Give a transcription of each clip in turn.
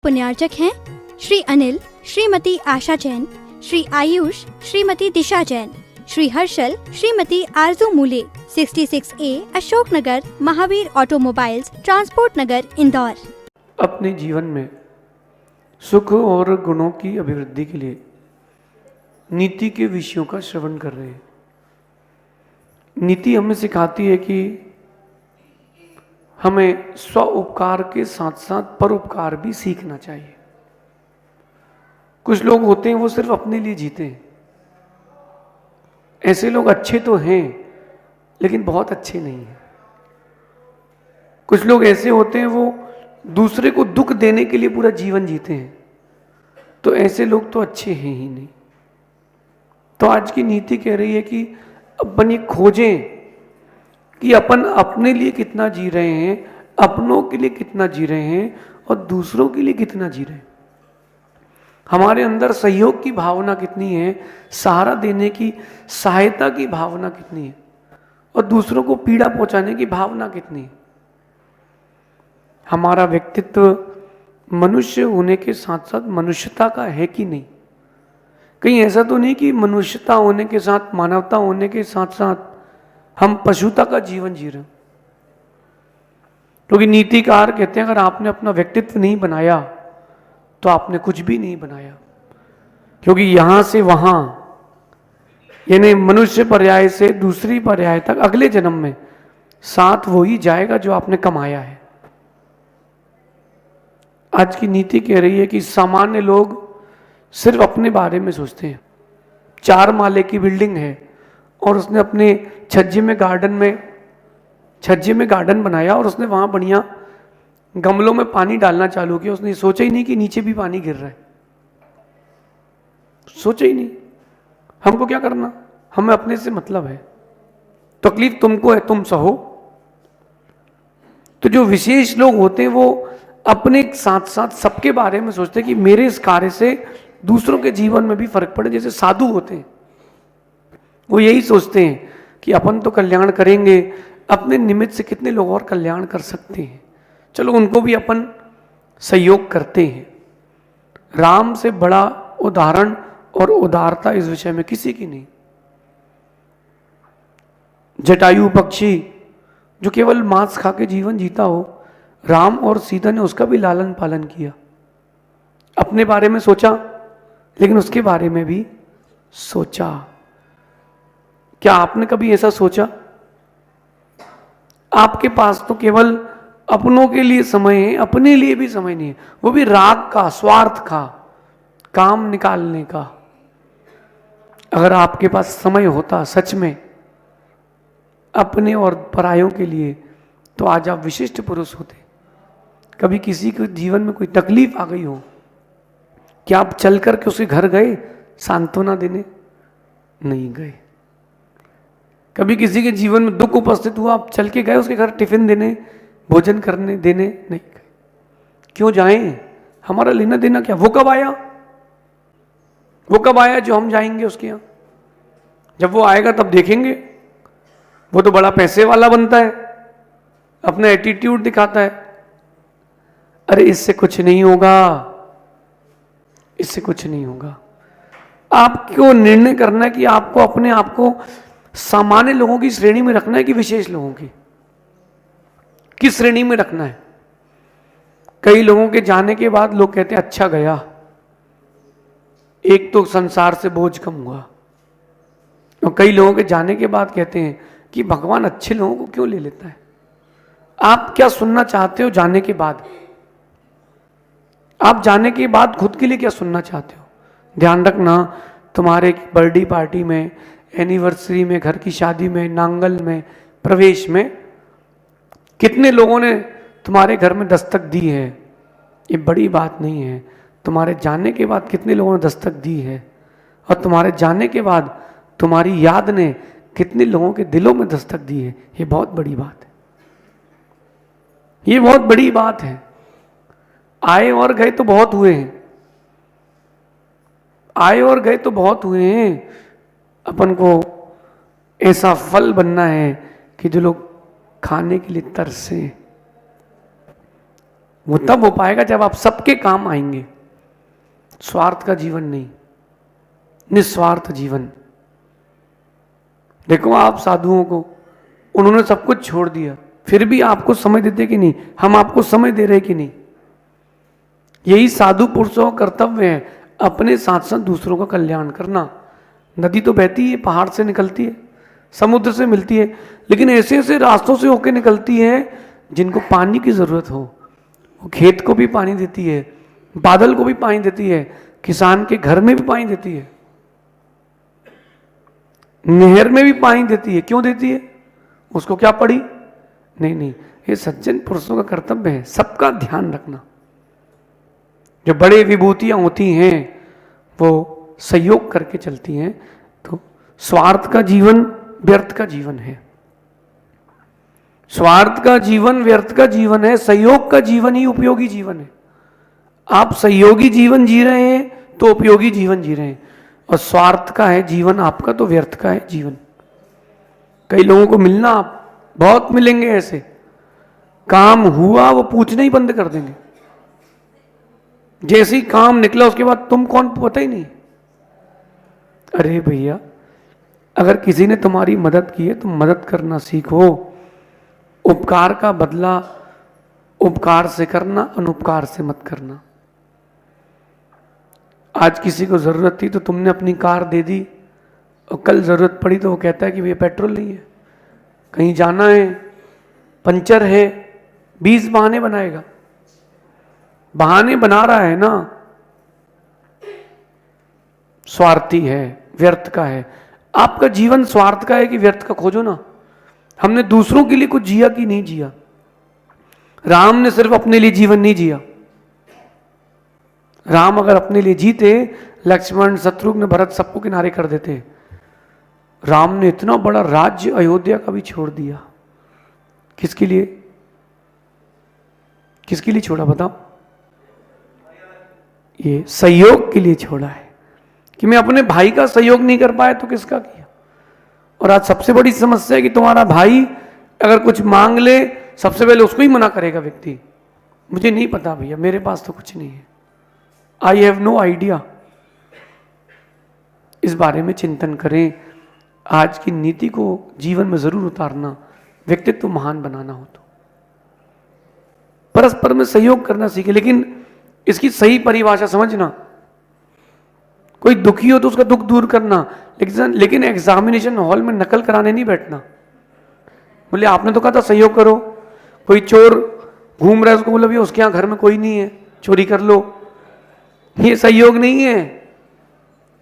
पुण्यार्चक हैं श्री अनिल, श्रीमती आशा जैन, श्री आयुष, श्रीमती दिशा जैन, श्री हर्षल, श्रीमती आरजू मूले, 66A Ashok Nagar, Mahavir automobiles, transport नगर, इंदौर। अपने जीवन में सुख और गुणों की अभिवृद्धि के लिए नीति के विषयों का श्रवण कर रहे हैं। नीति हमें सिखाती है कि हमें स्व उपकार के साथ साथ परोपकार भी सीखना चाहिए। कुछ लोग होते हैं वो सिर्फ अपने लिए जीते हैं। ऐसे लोग अच्छे तो हैं लेकिन बहुत अच्छे नहीं हैं। कुछ लोग ऐसे होते हैं वो दूसरे को दुख देने के लिए पूरा जीवन जीते हैं, तो ऐसे लोग तो अच्छे हैं ही नहीं। तो आज की नीति कह रही है कि अपन ये खोजें कि अपन अपने लिए कितना जी रहे हैं, अपनों के लिए कितना जी रहे हैं और दूसरों के लिए कितना जी रहे हैं। हमारे अंदर सहयोग की भावना कितनी है, सहारा देने की, सहायता की भावना कितनी है और दूसरों को पीड़ा पहुंचाने की भावना कितनी है। हमारा व्यक्तित्व मनुष्य होने के साथ साथ मनुष्यता का है कि नहीं। कहीं ऐसा तो नहीं कि मनुष्यता होने के साथ, मानवता होने के साथ साथ हम पशुता का जीवन जी रहे हैं। क्योंकि नीतिकार कहते हैं अगर आपने अपना व्यक्तित्व नहीं बनाया तो आपने कुछ भी नहीं बनाया। क्योंकि यहां से वहां, यानी मनुष्य पर्याय से दूसरी पर्याय तक अगले जन्म में साथ वो ही जाएगा जो आपने कमाया है। आज की नीति कह रही है कि सामान्य लोग सिर्फ अपने बारे में सोचते हैं। 4 माले की बिल्डिंग है और उसने अपने छज्जे में गार्डन बनाया और उसने वहां बढ़िया गमलों में पानी डालना चालू किया। उसने सोचा ही नहीं कि नीचे भी पानी गिर रहा है, सोचा ही नहीं। हमको क्या करना, हमें अपने से मतलब है, तकलीफ तुमको है, तुम सहो। तो जो विशेष लोग होते हैं वो अपने साथ साथ सबके बारे में सोचते हैं कि मेरे इस कार्य से दूसरों के जीवन में भी फर्क पड़े। जैसे साधु होते हैं वो यही सोचते हैं कि अपन तो कल्याण करेंगे, अपने निमित्त से कितने लोग और कल्याण कर सकते हैं, चलो उनको भी अपन सहयोग करते हैं। राम से बड़ा उदाहरण और उदारता इस विषय में किसी की नहीं। जटायु पक्षी जो केवल मांस खा के जीवन जीता हो, राम और सीता ने उसका भी लालन पालन किया। अपने बारे में सोचा लेकिन उसके बारे में भी सोचा। क्या आपने कभी ऐसा सोचा? आपके पास तो केवल अपनों के लिए समय है, अपने लिए भी समय नहीं है, वो भी राग का, स्वार्थ का, काम निकालने का। अगर आपके पास समय होता सच में अपने और परायों के लिए, तो आज आप विशिष्ट पुरुष होते। कभी किसी के जीवन में कोई तकलीफ आ गई हो, क्या आप चल करके उसके घर गए सांत्वना देने? नहीं गए। कभी किसी के जीवन में दुख उपस्थित हुआ, आप चल के गए उसके घर टिफिन देने, भोजन करने देने? नहीं गए। क्यों जाएं? हमारा लेना देना क्या? वो कब आया जो हम जाएंगे उसके यहां? जब वो आएगा तब देखेंगे। वो तो बड़ा पैसे वाला बनता है, अपना एटीट्यूड दिखाता है। अरे इससे कुछ नहीं होगा, इससे कुछ नहीं होगा। आपको निर्णय करना है कि आपको अपने आप को सामान्य लोगों की श्रेणी में रखना है कि विशेष लोगों की, किस श्रेणी में रखना है। कई लोगों के जाने के बाद लोग कहते हैं अच्छा गया, एक तो संसार से बोझ कम हुआ। और कई लोगों के जाने के बाद कहते हैं कि भगवान अच्छे लोगों को क्यों ले लेता है। आप क्या सुनना चाहते हो जाने के बाद? आप जाने के बाद खुद के लिए क्या सुनना चाहते हो? ध्यान रखना, तुम्हारे बर्थडे पार्टी में, एनिवर्सरी में, घर की शादी में, नांगल में, प्रवेश में कितने लोगों ने तुम्हारे घर में दस्तक दी है, ये बड़ी बात नहीं है। तुम्हारे जाने के बाद कितने लोगों ने दस्तक दी है और तुम्हारे जाने के बाद तुम्हारी याद ने कितने लोगों के दिलों में दस्तक दी है, ये बहुत बड़ी बात है। ये बहुत बड़ी बात है। आए और गए तो बहुत हुए हैं, आए और गए तो बहुत हुए हैं। अपन को ऐसा फल बनना है कि जो लोग खाने के लिए तरसे, वो तब हो पाएगा जब आप सबके काम आएंगे। स्वार्थ का जीवन नहीं, निस्वार्थ जीवन। देखो आप साधुओं को, उन्होंने सब कुछ छोड़ दिया, फिर भी आपको समय देते कि नहीं? हम आपको समय दे रहे कि नहीं? यही साधु पुरुषों का कर्तव्य है, अपने साथ साथ दूसरों का कल्याण करना। नदी तो बहती है, पहाड़ से निकलती है, समुद्र से मिलती है, लेकिन ऐसे ऐसे रास्तों से होकर निकलती है जिनको पानी की जरूरत हो। वो खेत को भी पानी देती है, बादल को भी पानी देती है, किसान के घर में भी पानी देती है, नहर में भी पानी देती है। क्यों देती है? उसको क्या पड़ी? नहीं नहीं, ये सज्जन पुरुषों का कर्तव्य है, सबका ध्यान रखना। जो बड़े विभूतियां होती हैं वो सहयोग करके चलती हैं। तो स्वार्थ का जीवन व्यर्थ का जीवन है, स्वार्थ का जीवन व्यर्थ का जीवन है, सहयोग का जीवन ही उपयोगी जीवन है। आप सहयोगी जीवन जी रहे हैं तो उपयोगी जीवन जी रहे हैं, और स्वार्थ का है जीवन आपका तो व्यर्थ का है जीवन। कई लोगों को मिलना, आप बहुत मिलेंगे ऐसे, काम हुआ वो पूछना ही बंद कर देंगे, जैसे ही काम निकला उसके बाद तुम कौन पता ही नहीं। अरे भैया, अगर किसी ने तुम्हारी मदद की है तो मदद करना सीखो। उपकार का बदला उपकार से करना, अनुपकार से मत करना। आज किसी को जरूरत थी तो तुमने अपनी कार दे दी, और कल जरूरत पड़ी तो वो कहता है कि भैया पेट्रोल नहीं है, कहीं जाना है, पंचर है, 20 बहाने बनाएगा। बहाने बना रहा है ना, स्वार्थी है, व्यर्थ का है। आपका जीवन स्वार्थ का है कि व्यर्थ का? खोजो ना। हमने दूसरों के लिए कुछ जिया कि नहीं जिया? राम ने सिर्फ अपने लिए जीवन नहीं जिया। राम अगर अपने लिए जीते, लक्ष्मण, शत्रुघ्न, भरत सबको किनारे कर देते। राम ने इतना बड़ा राज्य अयोध्या का भी छोड़ दिया। किसके लिए? किसके लिए छोड़ा बताओ? ये सहयोग के लिए छोड़ा है कि मैं अपने भाई का सहयोग नहीं कर पाया तो किसका किया। और आज सबसे बड़ी समस्या है कि तुम्हारा भाई अगर कुछ मांग ले, सबसे पहले उसको ही मना करेगा व्यक्ति। मुझे नहीं पता भैया, मेरे पास तो कुछ नहीं है, आई हैव नो आइडिया। इस बारे में चिंतन करें। आज की नीति को जीवन में जरूर उतारना, व्यक्तित्व महान बनाना हो तो परस्पर में सहयोग करना सीखे। लेकिन इसकी सही परिभाषा समझना। कोई दुखी हो तो उसका दुख दूर करना, लेकिन एग्जामिनेशन हॉल में नकल कराने नहीं बैठना। बोले आपने तो कहा था सहयोग करो। कोई चोर घूम रहा है, उसको बोला भैया उसके यहाँ घर में कोई नहीं है, चोरी कर लो। ये सहयोग नहीं है,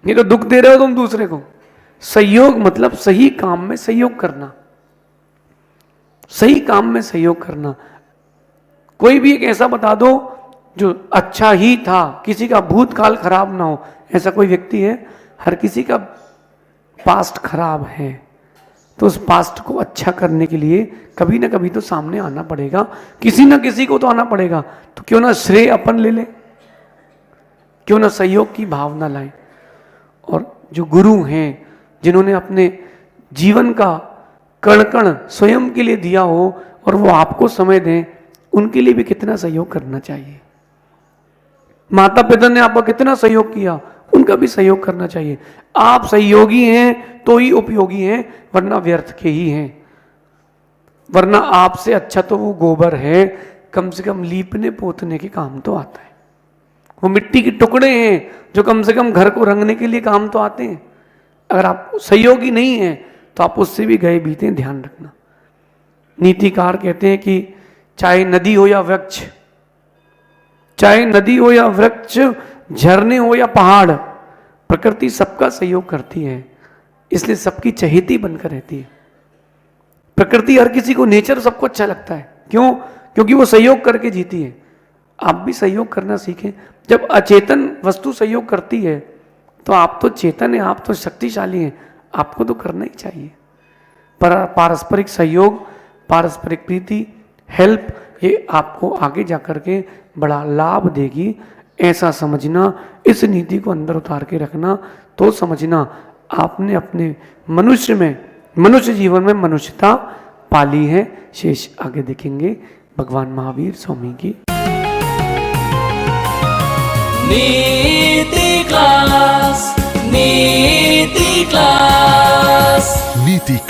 ये तो दुख दे रहे हो तुम दूसरे को। सहयोग मतलब सही काम में सहयोग करना, सही काम में सहयोग करना। कोई भी एक ऐसा बता दो जो अच्छा ही था, किसी का भूतकाल खराब ना हो, ऐसा कोई व्यक्ति है? हर किसी का पास्ट खराब है, तो उस पास्ट को अच्छा करने के लिए कभी ना कभी तो सामने आना पड़ेगा, किसी ना किसी को तो आना पड़ेगा। तो क्यों ना श्रेय अपन ले ले, क्यों ना सहयोग की भावना लाए। और जो गुरु हैं, जिन्होंने अपने जीवन का कण कण स्वयं के लिए दिया हो और वो आपको समय दें, उनके लिए भी कितना सहयोग करना चाहिए। माता पिता ने आपको कितना सहयोग किया, उनका भी सहयोग करना चाहिए। आप सहयोगी हैं तो ही उपयोगी हैं, वरना व्यर्थ के ही हैं। वरना आपसे अच्छा तो वो गोबर है, कम से कम लीपने पोतने के काम तो आता है। वो मिट्टी के टुकड़े हैं जो कम से कम घर को रंगने के लिए काम तो आते हैं। अगर आप सहयोगी नहीं हैं तो आप उससे भी गए बीते, ध्यान रखना। नीतिकार कहते हैं कि चाहे नदी हो या वृक्ष, चाहे नदी हो या वृक्ष, झरने हो या पहाड़, प्रकृति सबका सहयोग करती है, इसलिए सबकी चहेती बनकर रहती है। प्रकृति हर किसी को, नेचर सबको अच्छा लगता है। क्यों? क्योंकि वो सहयोग करके जीती है। आप भी सहयोग करना सीखें। जब अचेतन वस्तु सहयोग करती है तो आप तो चेतन हैं, आप तो शक्तिशाली हैं, आपको तो करना ही चाहिए। पारस्परिक सहयोग, पारस्परिक प्रीति, हेल्प, ये आपको आगे जाकर के बड़ा लाभ देगी, ऐसा समझना। इस नीति को अंदर उतार के रखना, तो समझना आपने अपने मनुष्य में, मनुष्य जीवन में मनुष्यता पाली है। शेष आगे देखेंगे। भगवान महावीर स्वामी की नीति क्लास, नीति क्लास, नीति क्लास।